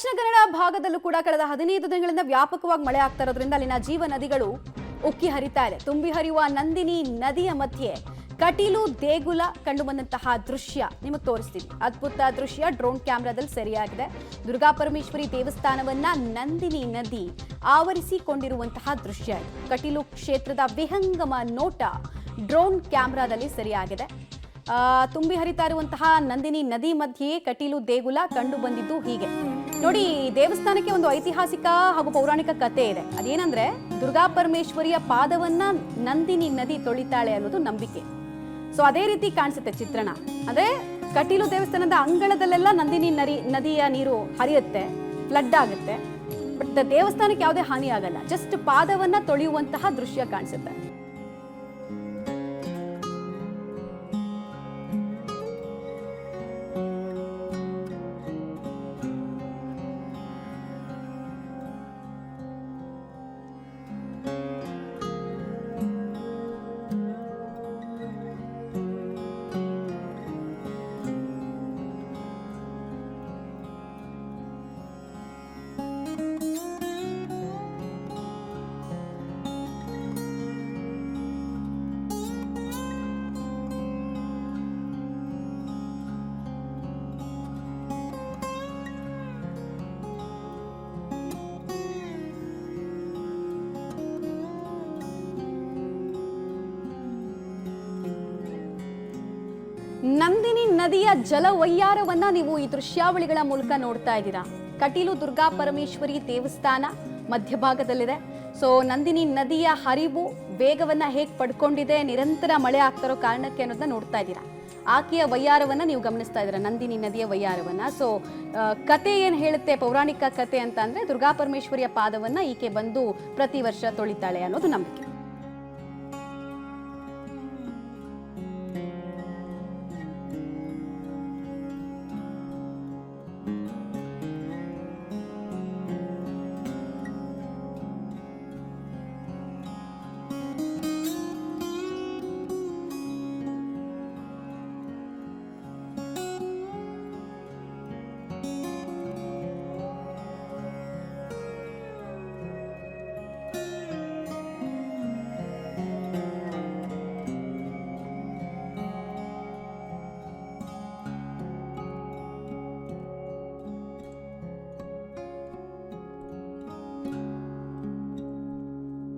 ದಕ್ಷಿಣ ಕನ್ನಡ ಭಾಗದಲ್ಲೂ ಕೂಡ ಕಳೆದ 15 ದಿನಗಳಿಂದ ವ್ಯಾಪಕವಾಗಿ ಮಳೆ ಆಗ್ತಾ ಇರೋದ್ರಿಂದ ಅಲ್ಲಿನ ಜೀವ ನದಿಗಳು ಉಕ್ಕಿ ಹರಿತಾ ಇದೆ. ತುಂಬಿ ಹರಿಯುವ ನಂದಿನಿ ನದಿಯ ಮಧ್ಯೆ ಕಟೀಲು ದೇಗುಲ ಕಂಡು ಬಂದಂತಹ ದೃಶ್ಯ ನಿಮಗೆ ತೋರಿಸ್ತೀನಿ. ಅದ್ಭುತ ದೃಶ್ಯ ಡ್ರೋನ್ ಕ್ಯಾಮೆರಾದಲ್ಲಿ ಸೆರೆಯಾಗಿದೆ. ದುರ್ಗಾ ಪರಮೇಶ್ವರಿ ದೇವಸ್ಥಾನವನ್ನ ನಂದಿನಿ ನದಿ ಆವರಿಸಿಕೊಂಡಿರುವಂತಹ ದೃಶ್ಯ ಇದು. ಕಟೀಲು ಕ್ಷೇತ್ರದ ವಿಹಂಗಮ ನೋಟ ಡ್ರೋನ್ ಕ್ಯಾಮೆರಾದಲ್ಲಿ ಸೆರೆಯಾಗಿದೆ. ತುಂಬಿ ಹರಿತಾ ಇರುವಂತಹ ನಂದಿನಿ ನದಿ ಮಧ್ಯೆ ಕಟೀಲು ದೇಗುಲ ಕಂಡು ಬಂದಿದ್ದು ಹೀಗೆ ನೋಡಿ. ದೇವಸ್ಥಾನಕ್ಕೆ ಒಂದು ಐತಿಹಾಸಿಕ ಹಾಗೂ ಪೌರಾಣಿಕ ಕಥೆ ಇದೆ. ಅದೇನಂದ್ರೆ ದುರ್ಗಾ ಪರಮೇಶ್ವರಿಯ ಪಾದವನ್ನ ನಂದಿನಿ ನದಿ ತೊಳಿತಾಳೆ ಅನ್ನೋದು ನಂಬಿಕೆ. ಸೊ ಅದೇ ರೀತಿ ಕಾಣಿಸುತ್ತೆ ಚಿತ್ರಣ. ಅಂದ್ರೆ ಕಟೀಲು ದೇವಸ್ಥಾನದ ಅಂಗಳದಲ್ಲೆಲ್ಲ ನಂದಿನಿ ನದಿಯ ನೀರು ಹರಿಯುತ್ತೆ, ಫ್ಲಡ್ ಆಗುತ್ತೆ. ಬಟ್ ದೇವಸ್ಥಾನಕ್ಕೆ ಯಾವುದೇ ಹಾನಿ ಆಗಲ್ಲ, ಜಸ್ಟ್ ಪಾದವನ್ನ ತೊಳೆಯುವಂತಹ ದೃಶ್ಯ ಕಾಣಿಸುತ್ತೆ. ನಂದಿನಿ ನದಿಯ ಜಲವಯ್ಯಾರವನ್ನ ನೀವು ಈ ದೃಶ್ಯಾವಳಿಗಳ ಮೂಲಕ ನೋಡ್ತಾ ಇದ್ದೀರಾ. ಕಟೀಲು ದುರ್ಗಾ ಪರಮೇಶ್ವರಿ ದೇವಸ್ಥಾನ ಮಧ್ಯಭಾಗದಲ್ಲಿದೆ. ಸೊ ನಂದಿನಿ ನದಿಯ ಹರಿವು ವೇಗವನ್ನ ಹೇಗೆ ಪಡ್ಕೊಂಡಿದೆ, ನಿರಂತರ ಮಳೆ ಆಗ್ತಿರೋ ಕಾರಣಕ್ಕೆ ಅನ್ನೋದನ್ನ ನೋಡ್ತಾ ಇದ್ದೀರಾ. ಆಕೆಯ ವಯ್ಯಾರವನ್ನ ನೀವು ಗಮನಿಸ್ತಾ ಇದ್ದೀರಾ, ನಂದಿನಿ ನದಿಯ ವಯ್ಯಾರವನ್ನ. ಸೊ ಕತೆ ಏನ್ ಹೇಳುತ್ತೆ, ಪೌರಾಣಿಕ ಕತೆ ಅಂತ ಅಂದ್ರೆ ದುರ್ಗಾ ಪರಮೇಶ್ವರಿಯ ಪಾದವನ್ನ ಈಕೆ ಬಂದು ಪ್ರತಿ ವರ್ಷ ತೊಳಿತಾಳೆ ಅನ್ನೋದು ನಂಬಿಕೆ.